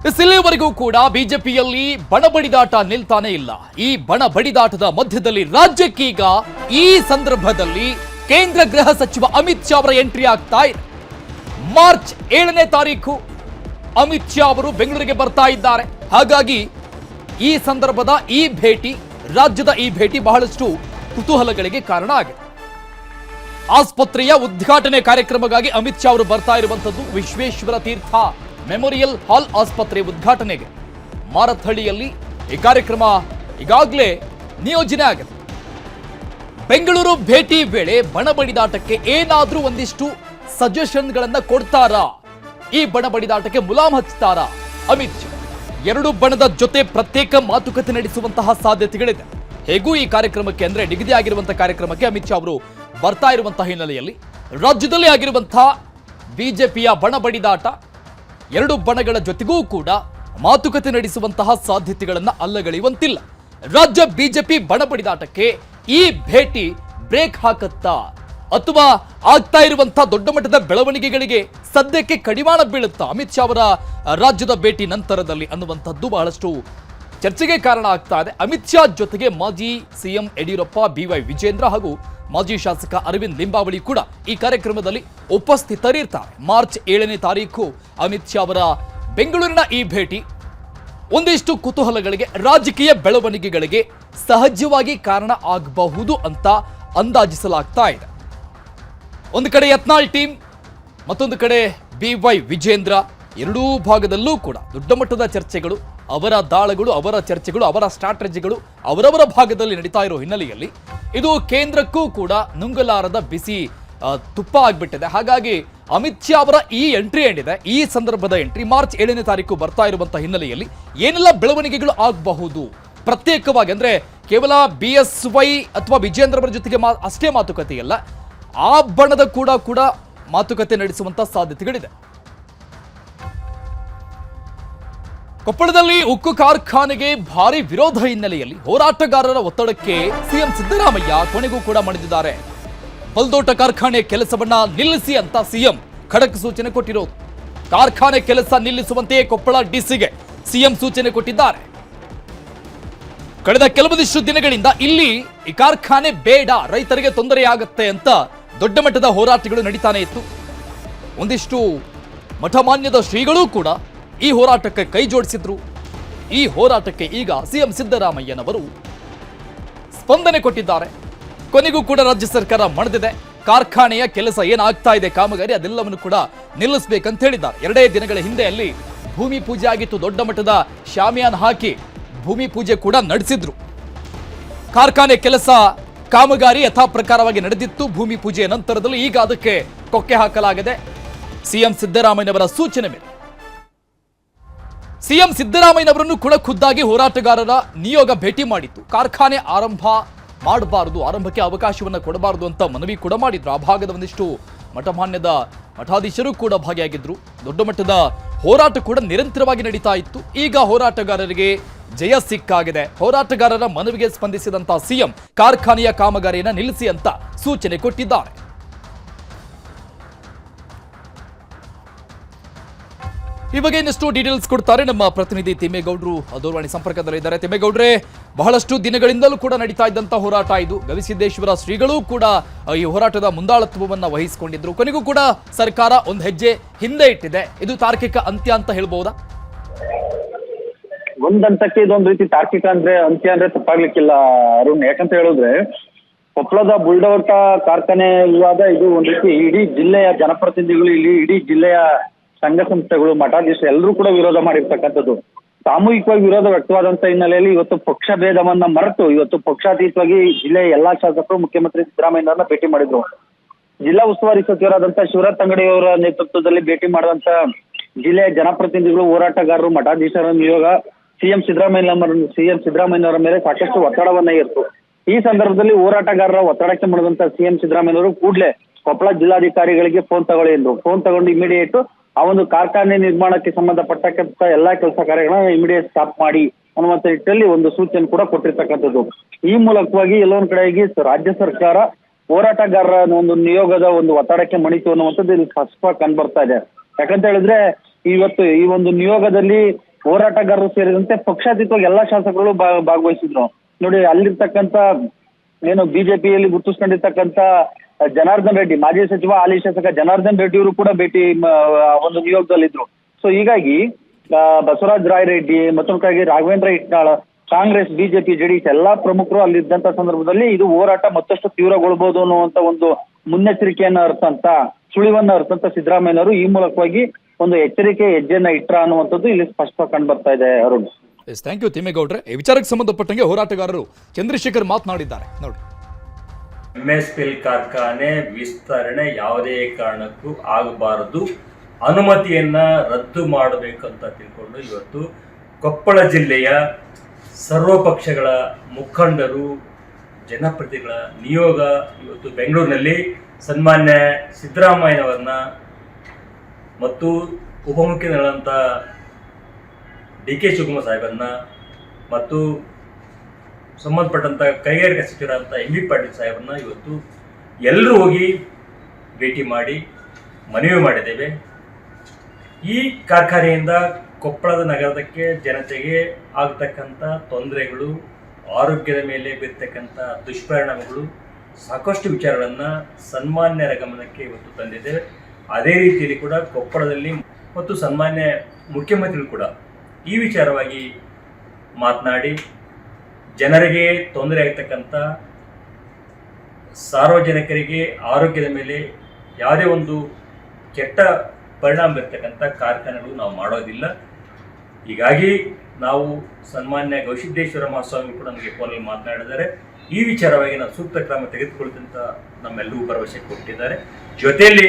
ಇಲ್ಲಿವರೆಗೂ ಕೂಡ ಬಿಜೆಪಿಯಲ್ಲಿ ಬಣ ಬಡಿದಾಟ ನಿಲ್ತಾನೆ ಇಲ್ಲ. ಈ ಬಣ ಬಡಿದಾಟದ ಮಧ್ಯದಲ್ಲಿ ರಾಜ್ಯಕ್ಕೀಗ ಈ ಸಂದರ್ಭದಲ್ಲಿ ಕೇಂದ್ರ ಗೃಹ ಸಚಿವ ಅಮಿತ್ ಶಾ ಅವರ ಎಂಟ್ರಿ ಆಗ್ತಾ ಇದೆ. ಮಾರ್ಚ್ 7ನೇ ತಾರೀಕು ಅಮಿತ್ ಶಾ ಅವರು ಬೆಂಗಳೂರಿಗೆ ಬರ್ತಾ ಇದ್ದಾರೆ. ಹಾಗಾಗಿ ಈ ಸಂದರ್ಭದ ಈ ಭೇಟಿ, ರಾಜ್ಯದ ಈ ಭೇಟಿ ಬಹಳಷ್ಟು ಕುತೂಹಲಗಳಿಗೆ ಕಾರಣ ಆಗಿದೆ. ಆಸ್ಪತ್ರೆಯ ಉದ್ಘಾಟನೆ ಕಾರ್ಯಕ್ರಮಕ್ಕಾಗಿ ಅಮಿತ್ ಶಾ ಅವರು ಬರ್ತಾ ಇರುವಂತದ್ದು ವಿಶ್ವೇಶ್ವರ ತೀರ್ಥ ಮೆಮೋರಿಯಲ್ ಹಾಲ್ ಆಸ್ಪತ್ರೆ ಉದ್ಘಾಟನೆಗೆ ಮಾರತ್ಹಳ್ಳಿಯಲ್ಲಿ ಈ ಕಾರ್ಯಕ್ರಮ ಈಗಾಗಲೇ ನಿಯೋಜನೆ ಆಗಿದೆ. ಬೆಂಗಳೂರು ಭೇಟಿ ವೇಳೆ ಬಣ ಬಡಿದಾಟಕ್ಕೆ ಏನಾದ್ರೂ ಒಂದಿಷ್ಟು ಸಜೆಷನ್ಗಳನ್ನ ಕೊಡ್ತಾರಾ? ಈ ಬಣ ಬಡಿದಾಟಕ್ಕೆ ಮುಲಾಮ್ ಹಚ್ತಾರಾ ಅಮಿತ್ ಶಾ? ಎರಡು ಬಣದ ಜೊತೆ ಪ್ರತ್ಯೇಕ ಮಾತುಕತೆ ನಡೆಸುವಂತಹ ಸಾಧ್ಯತೆಗಳಿದೆ. ಹೇಗೂ ಈ ಕಾರ್ಯಕ್ರಮಕ್ಕೆ ಅಂದ್ರೆ ನಿಗದಿಯಾಗಿರುವಂತಹ ಕಾರ್ಯಕ್ರಮಕ್ಕೆ ಅಮಿತ್ ಶಾ ಅವರು ಬರ್ತಾ ಇರುವಂತಹ ಹಿನ್ನೆಲೆಯಲ್ಲಿ ರಾಜ್ಯದಲ್ಲಿ ಆಗಿರುವಂತಹ ಬಿಜೆಪಿಯ ಬಣ ಬಡಿದಾಟ, ಎರಡು ಬಣಗಳ ಜೊತೆಗೂ ಕೂಡ ಮಾತುಕತೆ ನಡೆಸುವಂತಹ ಸಾಧ್ಯತೆಗಳನ್ನ ಅಲ್ಲಗಳೆಯುವಂತಿಲ್ಲ. ರಾಜ್ಯ ಬಿಜೆಪಿ ಬಣ ಬಡಿದಾಟಕ್ಕೆ ಈ ಭೇಟಿ ಬ್ರೇಕ್ ಹಾಕತ್ತಾ ಅಥವಾ ಆಗ್ತಾ ಇರುವಂತಹ ದೊಡ್ಡ ಮಟ್ಟದ ಬೆಳವಣಿಗೆಗಳಿಗೆ ಸದ್ಯಕ್ಕೆ ಕಡಿವಾಣ ಬೀಳುತ್ತಾ ಅಮಿತ್ ಶಾ ಅವರ ರಾಜ್ಯದ ಭೇಟಿ ನಂತರದಲ್ಲಿ ಅನ್ನುವಂಥದ್ದು ಬಹಳಷ್ಟು ಚರ್ಚೆಗೆ ಕಾರಣ ಆಗ್ತಾ ಇದೆ. ಅಮಿತ್ ಶಾ ಜೊತೆಗೆ ಮಾಜಿ ಸಿಎಂ ಯಡಿಯೂರಪ್ಪ, ಬಿವೈ ವಿಜೇಂದ್ರ ಹಾಗೂ ಮಾಜಿ ಶಾಸಕ ಅರವಿಂದ್ ಲಿಂಬಾವಳಿ ಕೂಡ ಈ ಕಾರ್ಯಕ್ರಮದಲ್ಲಿ ಉಪಸ್ಥಿತರಿರ್ತಾರೆ. ಮಾರ್ಚ್ 7ನೇ ತಾರೀಕು ಅಮಿತ್ ಶಾ ಅವರ ಬೆಂಗಳೂರಿನ ಈ ಭೇಟಿ ಒಂದಿಷ್ಟು ಕುತೂಹಲಗಳಿಗೆ, ರಾಜಕೀಯ ಬೆಳವಣಿಗೆಗಳಿಗೆ ಸಹಜವಾಗಿ ಕಾರಣ ಆಗಬಹುದು ಅಂತ ಅಂದಾಜಿಸಲಾಗ್ತಾ ಇದೆ. ಒಂದು ಕಡೆ ಯತ್ನಾಳ್ ಟೀಮ್, ಮತ್ತೊಂದು ಕಡೆ ಬಿವೈ ವಿಜೇಂದ್ರ, ಎರಡೂ ಭಾಗದಲ್ಲೂ ಕೂಡ ದೊಡ್ಡ ಮಟ್ಟದ ಚರ್ಚೆಗಳು, ಅವರ ದಾಳಗಳು, ಅವರ ಚರ್ಚೆಗಳು, ಅವರ ಸ್ಟ್ರಾಟಜಿಗಳು ಅವರವರ ಭಾಗದಲ್ಲಿ ನಡೀತಾ ಇರೋ ಹಿನ್ನೆಲೆಯಲ್ಲಿ ಇದು ಕೇಂದ್ರಕ್ಕೂ ಕೂಡ ನುಂಗಲಾರದ ಬಿಸಿ ತುಪ್ಪ ಆಗ್ಬಿಟ್ಟಿದೆ. ಹಾಗಾಗಿ ಅಮಿತ್ ಶಾ ಅವರ ಈ ಎಂಟ್ರಿ ಏನಿದೆ, ಈ ಸಂದರ್ಭದ ಎಂಟ್ರಿ ಮಾರ್ಚ್ 7ನೇ ತಾರೀಕು ಬರ್ತಾ ಇರುವಂತಹ ಹಿನ್ನೆಲೆಯಲ್ಲಿ ಏನೆಲ್ಲ ಬೆಳವಣಿಗೆಗಳು ಆಗಬಹುದು, ಪ್ರತ್ಯೇಕವಾಗಿ ಅಂದ್ರೆ ಕೇವಲ BSY ಅಥವಾ ವಿಜೇಂದ್ರ ಅವರ ಜೊತೆಗೆ ಅಷ್ಟೇ ಮಾತುಕತೆಯಲ್ಲ, ಆ ಬಣದ ಕೂಡ ಮಾತುಕತೆ ನಡೆಸುವಂತಹ ಸಾಧ್ಯತೆಗಳಿದೆ. ಕೊಪ್ಪಳದಲ್ಲಿ ಉಕ್ಕು ಕಾರ್ಖಾನೆಗೆ ಭಾರಿ ವಿರೋಧ ಹಿನ್ನೆಲೆಯಲ್ಲಿ ಹೋರಾಟಗಾರರ ಒತ್ತಡಕ್ಕೆ ಸಿಎಂ ಸಿದ್ದರಾಮಯ್ಯ ಕೊನೆಗೂ ಕೂಡ ಮಣಿದಿದ್ದಾರೆ. ಬಲ್ದೋಟ ಕಾರ್ಖಾನೆ ಕೆಲಸವನ್ನ ನಿಲ್ಲಿಸಿ ಅಂತ ಸಿಎಂ ಖಡಕ್ ಸೂಚನೆ ಕೊಟ್ಟಿರೋದು. ಕಾರ್ಖಾನೆ ಕೆಲಸ ನಿಲ್ಲಿಸುವಂತೆ ಕೊಪ್ಪಳ ಡಿಸಿಗೆ ಸಿಎಂ ಸೂಚನೆ ಕೊಟ್ಟಿದ್ದಾರೆ. ಕಳೆದ ಕೆಲವೊಂದಿಷ್ಟು ದಿನಗಳಿಂದ ಇಲ್ಲಿ ಈ ಕಾರ್ಖಾನೆ ಬೇಡ, ರೈತರಿಗೆ ತೊಂದರೆಯಾಗುತ್ತೆ ಅಂತ ದೊಡ್ಡ ಮಟ್ಟದ ಹೋರಾಟಗಳು ನಡೀತಾನೆ ಇತ್ತು. ಒಂದಿಷ್ಟು ಮಠಮಾನ್ಯದ ಶ್ರೀಗಳೂ ಕೂಡ ಈ ಹೋರಾಟಕ್ಕೆ ಕೈ ಜೋಡಿಸಿದ್ರು. ಈ ಹೋರಾಟಕ್ಕೆ ಈಗ ಸಿಎಂ ಸಿದ್ದರಾಮಯ್ಯನವರು ಸ್ಪಂದನೆ ಕೊಟ್ಟಿದ್ದಾರೆ. ಕೊನೆಗೂ ಕೂಡ ರಾಜ್ಯ ಸರ್ಕಾರ ಮಣಿದಿದೆ. ಕಾರ್ಖಾನೆಯ ಕೆಲಸ ಏನಾಗ್ತಾ ಇದೆ, ಕಾಮಗಾರಿ, ಅದೆಲ್ಲವನ್ನು ಕೂಡ ನಿಲ್ಲಿಸಬೇಕಂತ ಹೇಳಿದ್ದಾರೆ. 2 ದಿನಗಳ ಹಿಂದೆ ಅಲ್ಲಿ ಭೂಮಿ ಪೂಜೆ ಆಗಿತ್ತು. ದೊಡ್ಡ ಮಟ್ಟದ ಶಾಮಿಯಾನ ಹಾಕಿ ಭೂಮಿ ಪೂಜೆ ಕೂಡ ನಡೆಸಿದ್ರು. ಕಾರ್ಖಾನೆ ಕೆಲಸ ಕಾಮಗಾರಿ ಯಥಾ ಪ್ರಕಾರವಾಗಿ ನಡೆದಿತ್ತು. ಭೂಮಿ ಪೂಜೆಯ ನಂತರದಲ್ಲಿ ಈಗ ಅದಕ್ಕೆ ಕೊಕ್ಕೆ ಹಾಕಲಾಗಿದೆ. ಸಿಎಂ ಸಿದ್ದರಾಮಯ್ಯನವರ ಸೂಚನೆ ಮೇಲೆ ಸಿಎಂ ಸಿದ್ದರಾಮಯ್ಯನವರನ್ನು ಕೂಡ ಖುದ್ದಾಗಿ ಹೋರಾಟಗಾರರ ನಿಯೋಗ ಭೇಟಿ ಮಾಡಿತ್ತು. ಕಾರ್ಖಾನೆ ಆರಂಭ ಮಾಡಬಾರದು, ಆರಂಭಕ್ಕೆ ಅವಕಾಶವನ್ನು ಕೊಡಬಾರದು ಅಂತ ಮನವಿ ಕೂಡ ಮಾಡಿದ್ರು. ಆ ಭಾಗದ ಒಂದಿಷ್ಟು ಮಠಮಾನ್ಯದ ಮಠಾಧೀಶರು ಕೂಡ ಭಾಗಿಯಾಗಿದ್ರು. ದೊಡ್ಡ ಮಟ್ಟದ ಹೋರಾಟ ಕೂಡ ನಿರಂತರವಾಗಿ ನಡೀತಾ ಇತ್ತು. ಈಗ ಹೋರಾಟಗಾರರಿಗೆ ಜಯ ಸಿಕ್ಕಾಗಿದೆ. ಹೋರಾಟಗಾರರ ಮನವಿಗೆ ಸ್ಪಂದಿಸಿದಂತ ಸಿಎಂ ಕಾರ್ಖಾನೆಯ ಕಾಮಗಾರಿಯನ್ನು ನಿಲ್ಲಿಸಿ ಅಂತ ಸೂಚನೆ ಕೊಟ್ಟಿದ್ದಾರೆ. ಈ ಬಗ್ಗೆ ಇನ್ನಷ್ಟು ಡೀಟೇಲ್ಸ್ ಕೊಡ್ತಾರೆ ನಮ್ಮ ಪ್ರತಿನಿಧಿ ತಿಮ್ಮೇಗೌಡರು ದೂರವಾಣಿ ಸಂಪರ್ಕದಲ್ಲಿದ್ದಾರೆ. ತಿಮ್ಮೇಗೌಡ್ರೆ, ಬಹಳಷ್ಟು ದಿನಗಳಿಂದಲೂ ಕೂಡ ನಡೀತಾ ಇದ್ದಂತಹ ಹೋರಾಟ ಇದು. ಗವಿಸಿದ್ದೇಶ್ವರ ಶ್ರೀಗಳು ಕೂಡ ಈ ಹೋರಾಟದ ಮುಂದಾಳತ್ವವನ್ನು ವಹಿಸಿಕೊಂಡಿದ್ರು. ಕೊನೆಗೂ ಕೂಡ ಸರ್ಕಾರ ಒಂದು ಹೆಜ್ಜೆ ಹಿಂದೆ ಇಟ್ಟಿದೆ. ಇದು ತಾರ್ಕಿಕ ಅಂತ್ಯ ಅಂತ ಹೇಳ್ಬಹುದಾ? ಒಂದಂತಕ್ಕೆ ಇದೊಂದು ರೀತಿ ತಾರ್ಕಿಕ ಅಂತ್ಯ ಅಂದ್ರೆ ತಪ್ಪಾಗ್ಲಿಕ್ಕಿಲ್ಲ ಅರುಣ್. ಯಾಕಂತ ಹೇಳಿದ್ರೆ ಕೊಪ್ಪಳದ ಬುಲ್ಡೋಟ ಕಾರ್ಖಾನೆ ವಿವಾದ ಇದು ಒಂದ್ ರೀತಿ ಇಡೀ ಜಿಲ್ಲೆಯ ಜನಪ್ರತಿನಿಧಿಗಳು, ಇಡೀ ಜಿಲ್ಲೆಯ ಸಂಘ ಸಂಸ್ಥೆಗಳು, ಮಠಾಧೀಶರು ಎಲ್ಲರೂ ಕೂಡ ವಿರೋಧ ಮಾಡಿರ್ತಕ್ಕಂಥದ್ದು. ಸಾಮೂಹಿಕವಾಗಿ ವಿರೋಧ ವ್ಯಕ್ತವಾದಂತ ಹಿನ್ನೆಲೆಯಲ್ಲಿ ಇವತ್ತು ಪಕ್ಷ ಭೇದವನ್ನ ಮರೆತು ಇವತ್ತು ಪಕ್ಷಾತೀತವಾಗಿ ಜಿಲ್ಲೆಯ ಎಲ್ಲಾ ಶಾಸಕರು ಮುಖ್ಯಮಂತ್ರಿ ಸಿದ್ದರಾಮಯ್ಯನವರನ್ನ ಭೇಟಿ ಮಾಡಿದ್ರು. ಜಿಲ್ಲಾ ಉಸ್ತುವಾರಿ ಸಚಿವರಾದಂತಹ ಶಿವರಾಜ್ ತಂಗಡಿ ಅವರ ನೇತೃತ್ವದಲ್ಲಿ ಭೇಟಿ ಮಾಡಿದಂತ ಜಿಲ್ಲೆಯ ಜನಪ್ರತಿನಿಧಿಗಳು, ಹೋರಾಟಗಾರರು, ಮಠಾಧೀಶರ ನಿಯೋಗ ಸಿಎಂ ಸಿದ್ದರಾಮಯ್ಯನವರ ಮೇಲೆ ಸಾಕಷ್ಟು ಒತ್ತಡವನ್ನ ಇತ್ತು. ಈ ಸಂದರ್ಭದಲ್ಲಿ ಹೋರಾಟಗಾರರ ಒತ್ತಡಕ್ಕೆ ಮಾಡಿದಂತ ಸಿಎಂ ಸಿದ್ದರಾಮಯ್ಯನವರು ಕೂಡಲೇ ಕೊಪ್ಪಳ ಜಿಲ್ಲಾಧಿಕಾರಿಗಳಿಗೆ ಫೋನ್ ತಗೊಳ್ಳಿ ಎಂದ್ರು. ಫೋನ್ ತಗೊಂಡು ಇಮಿಡಿಯೇಟ್ ಆ ಒಂದು ಕಾರ್ಖಾನೆ ನಿರ್ಮಾಣಕ್ಕೆ ಸಂಬಂಧಪಟ್ಟಂತ ಎಲ್ಲಾ ಕೆಲಸ ಕಾರ್ಯಗಳನ್ನ ಇಮಿಡಿಯೇಟ್ ಸ್ಟಾಪ್ ಮಾಡಿ ಅನ್ನುವಂತ ನಿಟ್ಟಿನಲ್ಲಿ ಒಂದು ಸೂಚನೆ ಕೂಡ ಕೊಟ್ಟಿರ್ತಕ್ಕಂಥದ್ದು. ಈ ಮೂಲಕವಾಗಿ ಎಲ್ಲೊಂದ್ ಕಡೆಗೆ ರಾಜ್ಯ ಸರ್ಕಾರ ಹೋರಾಟಗಾರರ ಒಂದು ನಿಯೋಗದ ಒಂದು ಒತ್ತಡಕ್ಕೆ ಮಣಿತು ಅನ್ನುವಂಥದ್ದು ಇಲ್ಲಿ ಸ್ಪಷ್ಟವಾಗಿ ಕಂಡು ಬರ್ತಾ ಇದೆ. ಯಾಕಂತ ಹೇಳಿದ್ರೆ ಇವತ್ತು ಈ ಒಂದು ನಿಯೋಗದಲ್ಲಿ ಹೋರಾಟಗಾರರು ಸೇರಿದಂತೆ ಪಕ್ಷಾತೀತವಾಗಿ ಎಲ್ಲಾ ಶಾಸಕರು ಭಾಗವಹಿಸಿದ್ರು. ನೋಡಿ, ಅಲ್ಲಿರ್ತಕ್ಕಂಥ ಏನು ಬಿಜೆಪಿಯಲ್ಲಿ ಗುರುತಿಸ್ಕೊಂಡಿರ್ತಕ್ಕಂಥ ಜನಾರ್ದನ್ ರೆಡ್ಡಿ, ಮಾಜಿ ಸಚಿವ ಹಾಲಿ ಶಾಸಕ ಜನಾರ್ದನ್ ರೆಡ್ಡಿ ಅವರು ಕೂಡ ಭೇಟಿ ಒಂದು ನಿಯೋಗದಲ್ಲಿದ್ರು. ಸೊ ಹೀಗಾಗಿ ಬಸವರಾಜ ರಾಯರೆಡ್ಡಿ, ಮತ್ತೊಂದು ಕಡೆಗೆ ರಾಘವೇಂದ್ರ ಹಿಟ್ನಾಳ್, ಕಾಂಗ್ರೆಸ್, ಬಿಜೆಪಿ, ಜೆಡಿಎಸ್ ಎಲ್ಲಾ ಪ್ರಮುಖರು ಅಲ್ಲಿದ್ದಂತ ಸಂದರ್ಭದಲ್ಲಿ ಇದು ಹೋರಾಟ ಮತ್ತಷ್ಟು ತೀವ್ರಗೊಳ್ಬಹುದು ಅನ್ನುವಂತ ಒಂದು ಮುನ್ನೆಚ್ಚರಿಕೆಯನ್ನ ಅರ್ಥಂತ, ಸುಳಿವನ್ನ ಅರ್ಥಂತ ಸಿದ್ದರಾಮಯ್ಯನವರು ಈ ಮೂಲಕವಾಗಿ ಒಂದು ಎಚ್ಚರಿಕೆ ಹೆಜ್ಜೆಯನ್ನ ಇಟ್ರ ಅನ್ನುವಂಥದ್ದು ಇಲ್ಲಿ ಸ್ಪಷ್ಟ ಕಂಡು ಬರ್ತಾ ಇದೆ. ಅರುಣ್, ಥ್ಯಾಂಕ್ ಯು ತಿಮ್ಮೇಗೌಡ್ರೆ. ಈ ವಿಚಾರಕ್ಕೆ ಸಂಬಂಧಪಟ್ಟಂಗೆ ಹೋರಾಟಗಾರರು ಚಂದ್ರಶೇಖರ್ ಮಾತನಾಡಿದ್ದಾರೆ ನೋಡಿ. MSPL ಕಾರ್ಖಾನೆ ವಿಸ್ತರಣೆ ಯಾವುದೇ ಕಾರಣಕ್ಕೂ ಆಗಬಾರದು, ಅನುಮತಿಯನ್ನ ರದ್ದು ಮಾಡಬೇಕಂತ ತಿಳ್ಕೊಂಡು ಇವತ್ತು ಕೊಪ್ಪಳ ಜಿಲ್ಲೆಯ ಸರ್ವಪಕ್ಷಗಳ ಮುಖಂಡರು, ಜನಪ್ರತಿನಿಧಿಗಳ ನಿಯೋಗ ಇವತ್ತು ಬೆಂಗಳೂರಿನಲ್ಲಿ ಸನ್ಮಾನ್ಯ ಸಿದ್ದರಾಮಯ್ಯನವರನ್ನ ಮತ್ತು ಉಪಮುಖ್ಯಮಂತ್ರಿಗಳಂತ DK ಶಿವಕುಮಾರ್ ಸಾಹೇಬರನ್ನ ಮತ್ತು ಸಂಬಂಧಪಟ್ಟಂತ ಕೈಗಾರಿಕಾ ಸಚಿವರಂತ MB ಪಾಟೀಲ್ ಸಾಹೇಬರನ್ನ ಇವತ್ತು ಎಲ್ಲರೂ ಹೋಗಿ ಭೇಟಿ ಮಾಡಿ ಮನವಿ ಮಾಡಿದ್ದೇವೆ. ಈ ಕಾರ್ಖಾನೆಯಿಂದ ಕೊಪ್ಪಳದ ನಗರದಕ್ಕೆ, ಜನತೆಗೆ ಆಗ್ತಕ್ಕಂಥ ತೊಂದರೆಗಳು, ಆರೋಗ್ಯದ ಮೇಲೆ ಬೀರ್ತಕ್ಕಂಥ ದುಷ್ಪರಿಣಾಮಗಳು, ಸಾಕಷ್ಟು ವಿಚಾರಗಳನ್ನು ಸನ್ಮಾನ್ಯರ ಗಮನಕ್ಕೆ ಇವತ್ತು ತಂದಿದ್ದೇವೆ. ಅದೇ ರೀತಿಯಲ್ಲಿ ಕೂಡ ಕೊಪ್ಪಳದಲ್ಲಿ ಮತ್ತು ಸನ್ಮಾನ್ಯ ಮುಖ್ಯಮಂತ್ರಿಗಳು ಕೂಡ ಈ ವಿಚಾರವಾಗಿ ಮಾತನಾಡಿ ಜನರಿಗೆ ತೊಂದರೆ ಆಗ್ತಕ್ಕಂಥ, ಸಾರ್ವಜನಿಕರಿಗೆ ಆರೋಗ್ಯದ ಮೇಲೆ ಯಾವುದೇ ಒಂದು ಕೆಟ್ಟ ಪರಿಣಾಮ ಬೀರ್ತಕ್ಕಂಥ ಕಾರ್ಖಾನೆಗಳು ನಾವು ಮಾಡೋದಿಲ್ಲ. ಹೀಗಾಗಿ ನಾವು ಸನ್ಮಾನ್ಯ ಗವಿಸಿದ್ದೇಶ್ವರ ಮಹಾಸ್ವಾಮಿ ಕೂಡ ನಮಗೆ ಫೋನಲ್ಲಿ ಮಾತನಾಡಿದ್ದಾರೆ. ಈ ವಿಚಾರವಾಗಿ ನಾವು ಸೂಕ್ತ ಕ್ರಮ ತೆಗೆದುಕೊಳ್ತಂತ ನಮ್ಮೆಲ್ಲರಿಗೂ ಭರವಸೆ ಕೊಟ್ಟಿದ್ದಾರೆ. ಜೊತೆಯಲ್ಲಿ